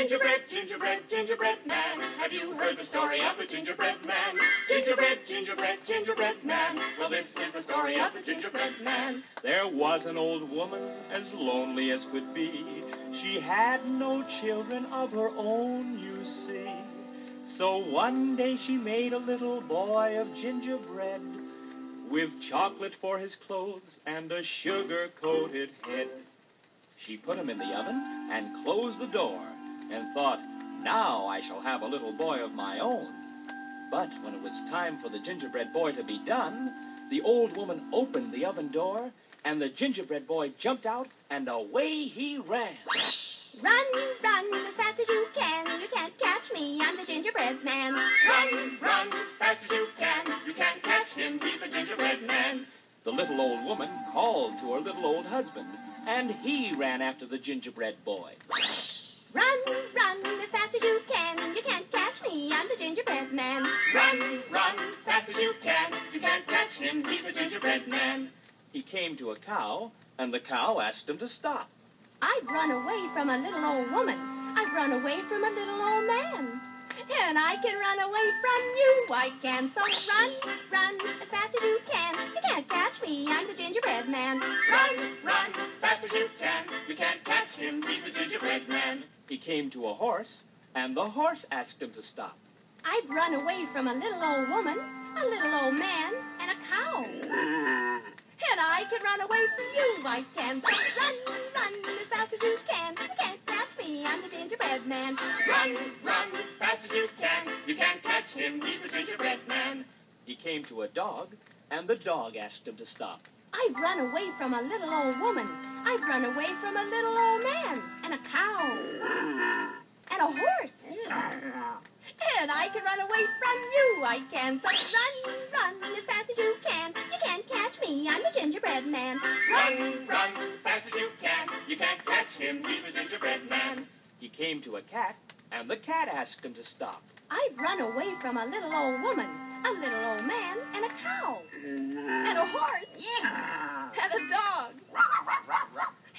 Gingerbread, gingerbread, gingerbread man. Have you heard the story of the gingerbread man? Gingerbread, gingerbread, gingerbread man. Well, this is the story of the gingerbread man. There was an old woman as lonely as could be. She had no children of her own, you see. So one day she made a little boy of gingerbread, with chocolate for his clothes and a sugar-coated head. She put him in the oven and closed the door and thought, now I shall have a little boy of my own. But when it was time for the gingerbread boy to be done, the old woman opened the oven door and the gingerbread boy jumped out and away he ran. Run, run, as fast as you can. You can't catch me, I'm the gingerbread man. Run, run, fast as you can. You can't catch him, he's the gingerbread man. The little old woman called to her little old husband, and he ran after the gingerbread boy. Run, run, as fast as you can. You can't catch me, I'm the gingerbread man. Run, run, fast as you can. You can't catch him, he's the gingerbread man. He came to a cow, and the cow asked him to stop. I've run away from a little old woman. I've run away from a little old man. And I can run away from you, I can. So run, run, as fast as you can. You can't catch me, I'm the gingerbread man. Run, run, fast as you can. You can't catch him, he's the gingerbread man. He came to a horse, and the horse asked him to stop. I've run away from a little old woman, a little old man, and a cow. And I can run away from you, I can. So run, run, as fast as you can. You can't catch me, I'm the gingerbread man. Run, run, fast as you can. You can't catch him, he's the gingerbread man. He came to a dog, and the dog asked him to stop. I've run away from a little old woman. I've run away from a little old man, and a cow, and a horse. And I can run away from you, I can. So run, run, as fast as you can. You can't catch me, I'm the gingerbread man. Run, run, fast as you can. You can't catch him, he's the gingerbread man. He came to a cat, and the cat asked him to stop. I've run away from a little old woman, a little old man, and a cow, and a horse, and a dog.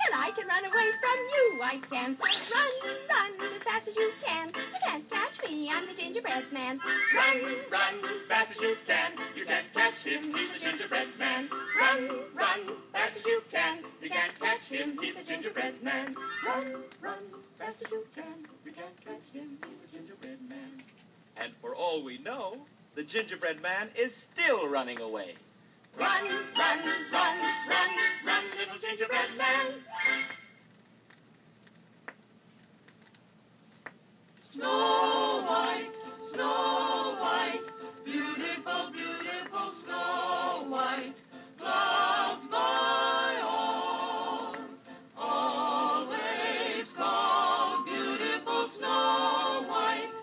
And I can run away from you, I can. So run, run, as fast as you can. You can't catch me, I'm the gingerbread man. Run, run, fast as you can. You can't catch him, he's the gingerbread man. Run, run, fast as you can. You can't catch him, he's the gingerbread man. Run, run, fast as you can. You can't catch him, he's the gingerbread man. And for all we know, the gingerbread man is still running away. Run, run, run, run, run, little gingerbread man. Snow White, beautiful, beautiful Snow White, love my own, always called beautiful Snow White,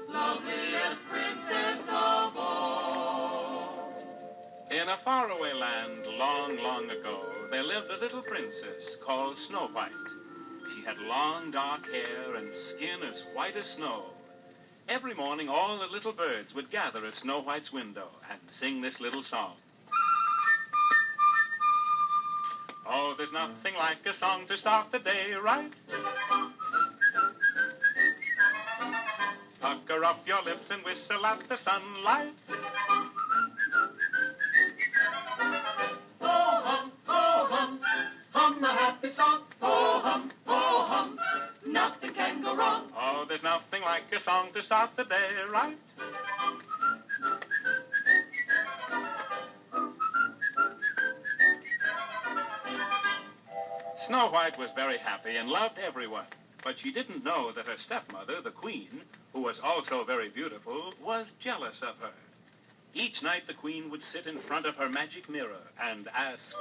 loveliest princess of all. In a faraway land long, long ago, there lived a little princess called Snow White. She had long, dark hair and skin as white as snow. Every morning, all the little birds would gather at Snow White's window and sing this little song. Oh, there's nothing like a song to start the day right. Pucker up your lips and whistle at the sunlight. Hum a happy song, oh hum, nothing can go wrong. Oh, there's nothing like a song to start the day right. Snow White was very happy and loved everyone, but she didn't know that her stepmother, the Queen, who was also very beautiful, was jealous of her. Each night the Queen would sit in front of her magic mirror and ask,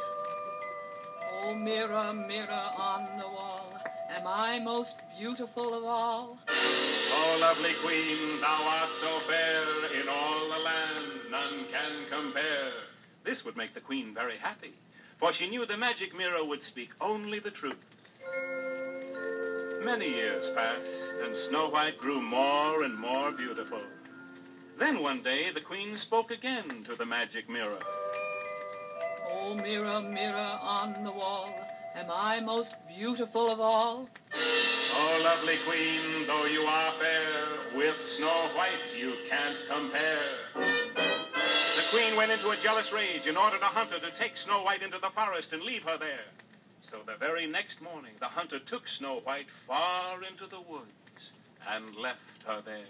Oh, mirror, mirror on the wall, am I most beautiful of all? Oh, lovely Queen, thou art so fair, in all the land none can compare. This would make the Queen very happy, for she knew the magic mirror would speak only the truth. Many years passed, and Snow White grew more and more beautiful. Then one day the Queen spoke again to the magic mirror. Oh, mirror, mirror on the wall, am I most beautiful of all? Oh, lovely queen, though you are fair, with Snow White you can't compare. The queen went into a jealous rage and ordered a hunter to take Snow White into the forest and leave her there. So the very next morning, the hunter took Snow White far into the woods and left her there.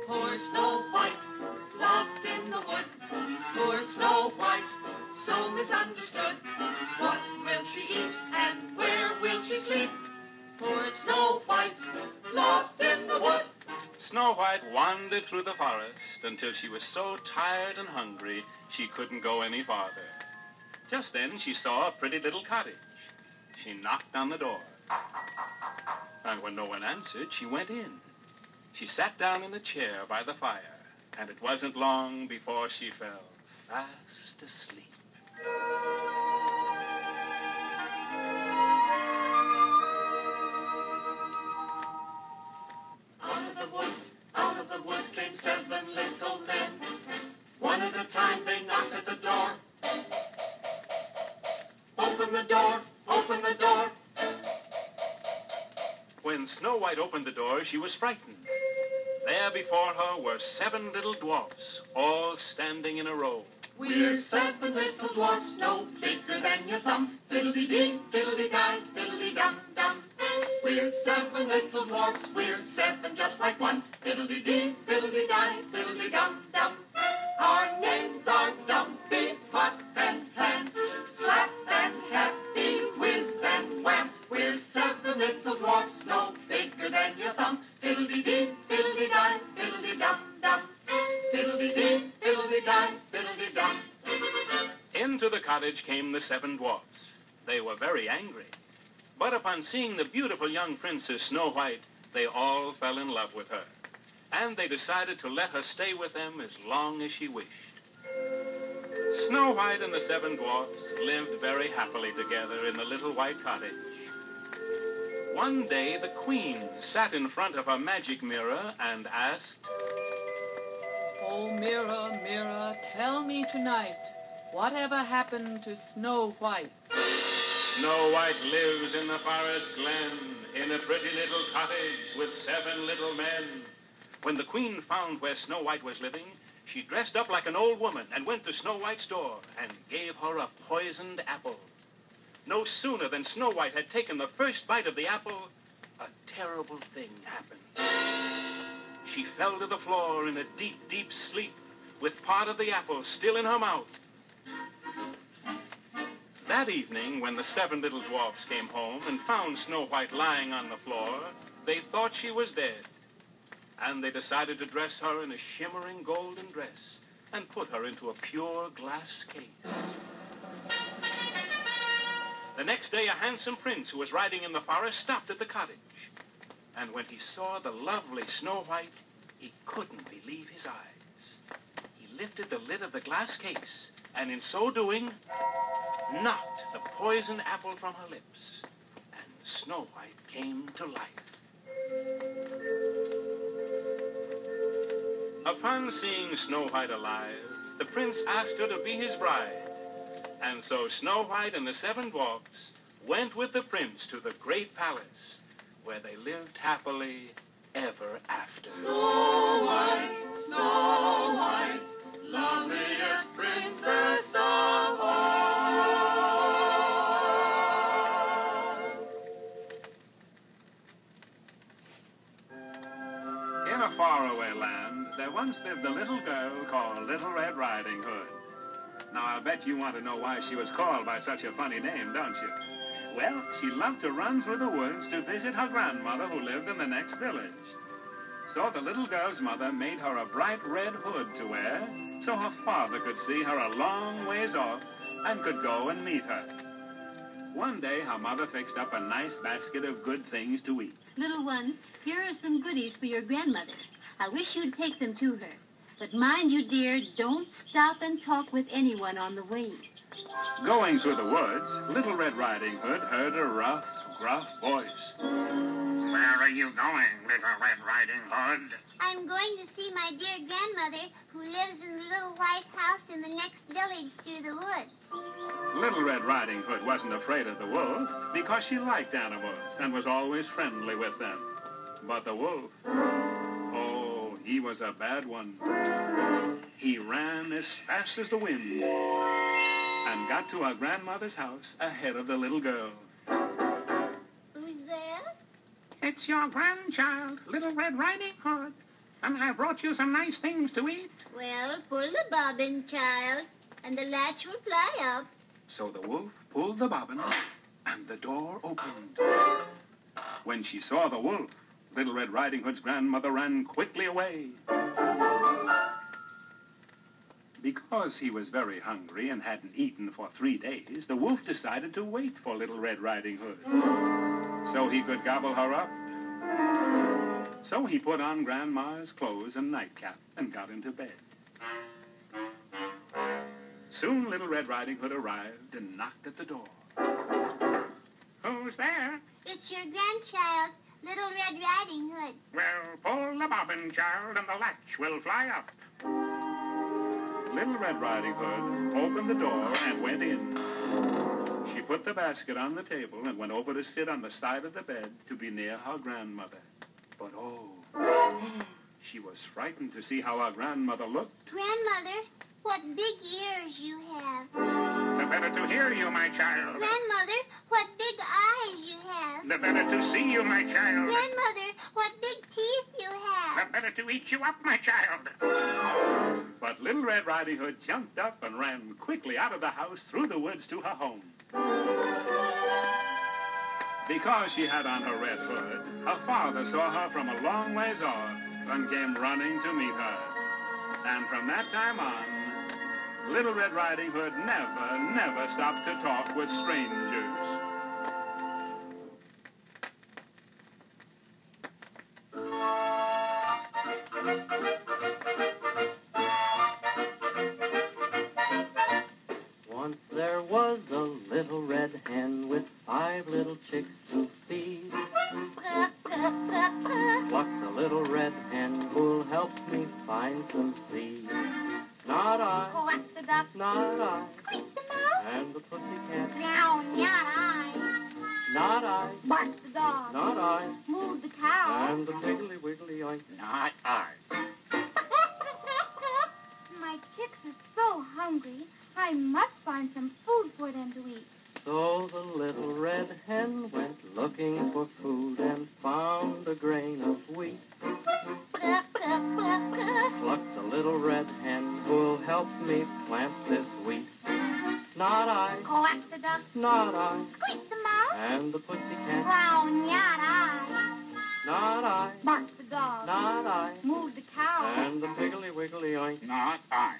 Poor Snow White, lost in the wood. Poor Snow White, so misunderstood. What will she eat and where will she sleep? Poor Snow White, lost in the wood. Snow White wandered through the forest until she was so tired and hungry she couldn't go any farther. Just then she saw a pretty little cottage. She knocked on the door. And when no one answered, she went in. She sat down in a chair by the fire, and it wasn't long before she fell fast asleep. Out of the woods came 7 little men. One at a time they knocked at the door. Open the door, open the door. When Snow White opened the door, she was frightened. There before her were 7 little dwarfs, all standing in a row. We're 7 little dwarfs, no bigger than your thumb. Fiddly-dee, fiddly-die, fiddly-dum-dum. We're 7 little dwarfs, we're 7 just like one. Fiddly-dee, fiddly-die, fiddly-dum-dum. Our names are Dumpy, Puck, and Pan, Slap and Happy, Whiz and Wham. We're 7 little dwarfs, no bigger than your thumb. Fiddly-dee, fiddly-die, fiddly-dum-dum. Fiddly-dee, fiddly-die, fiddly-dum. Into the cottage came the 7 dwarfs. They were very angry. But upon seeing the beautiful young princess Snow White, they all fell in love with her. And they decided to let her stay with them as long as she wished. Snow White and the 7 dwarfs lived very happily together in the little white cottage. One day the queen sat in front of her magic mirror and asked, Oh, mirror, mirror, tell me tonight, whatever happened to Snow White? Snow White lives in the forest glen, in a pretty little cottage with 7 little men. When the queen found where Snow White was living, she dressed up like an old woman and went to Snow White's door and gave her a poisoned apple. No sooner than Snow White had taken the first bite of the apple, a terrible thing happened. She fell to the floor in a deep, deep sleep, with part of the apple still in her mouth. That evening, when the 7 little dwarfs came home and found Snow White lying on the floor, they thought she was dead. And they decided to dress her in a shimmering golden dress and put her into a pure glass case. The next day, a handsome prince who was riding in the forest stopped at the cottage. And when he saw the lovely Snow White, he couldn't believe his eyes. He lifted the lid of the glass case, and in so doing, knocked the poisoned apple from her lips, and Snow White came to life. Upon seeing Snow White alive, the prince asked her to be his bride, and so Snow White and the 7 dwarfs went with the prince to the great palace, where they lived happily ever after. Snow White, loveliest princess of all. In a faraway land, there once lived a little girl called Little Red Riding Hood. Now, I'll bet you want to know why she was called by such a funny name, don't you? Well, she loved to run through the woods to visit her grandmother who lived in the next village. So the little girl's mother made her a bright red hood to wear so her father could see her a long ways off and could go and meet her. One day, her mother fixed up a nice basket of good things to eat. Little one, here are some goodies for your grandmother. I wish you'd take them to her. But mind you, dear, don't stop and talk with anyone on the way. Going through the woods, Little Red Riding Hood heard a rough, gruff voice. Where are you going, Little Red Riding Hood? I'm going to see my dear grandmother who lives in the little white house in the next village through the woods. Little Red Riding Hood wasn't afraid of the wolf because she liked animals and was always friendly with them. But the wolf, oh, he was a bad one. He ran as fast as the wind and got to our grandmother's house ahead of the little girl. Who's there? It's your grandchild, Little Red Riding Hood. And I brought you some nice things to eat. Well, pull the bobbin, child, and the latch will fly up. So the wolf pulled the bobbin and the door opened. When she saw the wolf, Little Red Riding Hood's grandmother ran quickly away. Because he was very hungry and hadn't eaten for 3 days, the wolf decided to wait for Little Red Riding Hood so he could gobble her up. So he put on Grandma's clothes and nightcap and got into bed. Soon Little Red Riding Hood arrived and knocked at the door. Who's there? It's your grandchild, Little Red Riding Hood. Well, pull the bobbin, child, and the latch will fly up. Little Red Riding Hood opened the door and went in. She put the basket on the table and went over to sit on the side of the bed to be near her grandmother. But oh, she was frightened to see how our grandmother looked. Grandmother, what big ears you have. The better to hear you, my child. Grandmother, what big eyes you have. The better to see you, my child. Grandmother, what big teeth you have. The better to eat you up, my child. But Little Red Riding Hood jumped up and ran quickly out of the house through the woods to her home. Because she had on her red hood, her father saw her from a long ways off and came running to meet her. And from that time on, Little Red Riding Hood never stopped to talk with strangers. Once there was a little red hen with 5 little chicks to feed. Pluck the little red hen who'll help me find some seed. Not I, Quack the duck. not I, Squeak the mouse. and the pussycat. Meow, not I. Not I, Bark the dog. not I, Move the cow. and the piggly wiggly oink. Not I. My chicks are so hungry. I must find some food for them to eat. So the little red hen went looking for food and found a grain of wheat. Plucked the little red hen who'll help me plant this wheat. Not I, Quack the duck. not I, Squeak the mouse. and the pussycat. Meow, not I. Not I, Bark the dog. not I, Move the cow. and the piggly wiggly oink. Not I.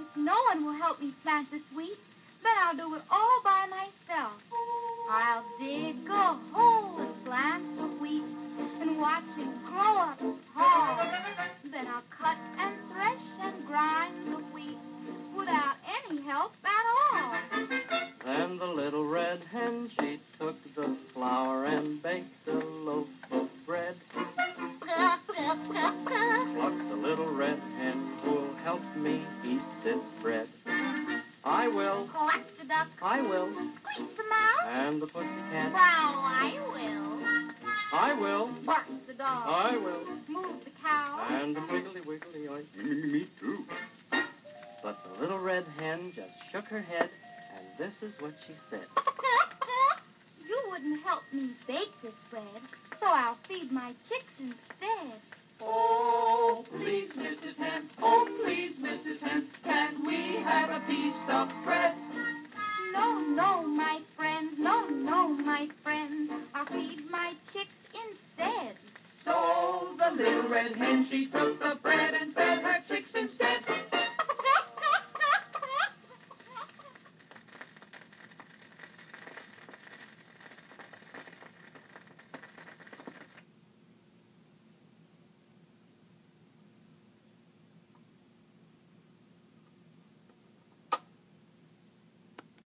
If no one will help me plant this wheat, then I'll do it all by myself. I'll dig a hole and plant the wheat and watch it grow up tall. Then I'll cut and thresh and grind the wheat without any help at all. Then the little red hen, she took the flour and baked a loaf of bread. Plucked the little red hen who'll help me eat this bread. I will, Quack the duck. I will, Squeak the mouse. and the pussycat. Meow, I will. I will, Bark the dog. I will, Move the cow. and the wiggly wiggly oink. Me too. But the little red hen just shook her head, and this is what she said. You wouldn't help me bake this bread, so I'll feed my chicks instead. Oh, please, Mrs. Hen, oh, please, Mrs. Hen, can we have a piece of bread? No, no, my friend, no, no, my friend, I'll feed my chicks instead. So the little red hen, she took the bread and fed her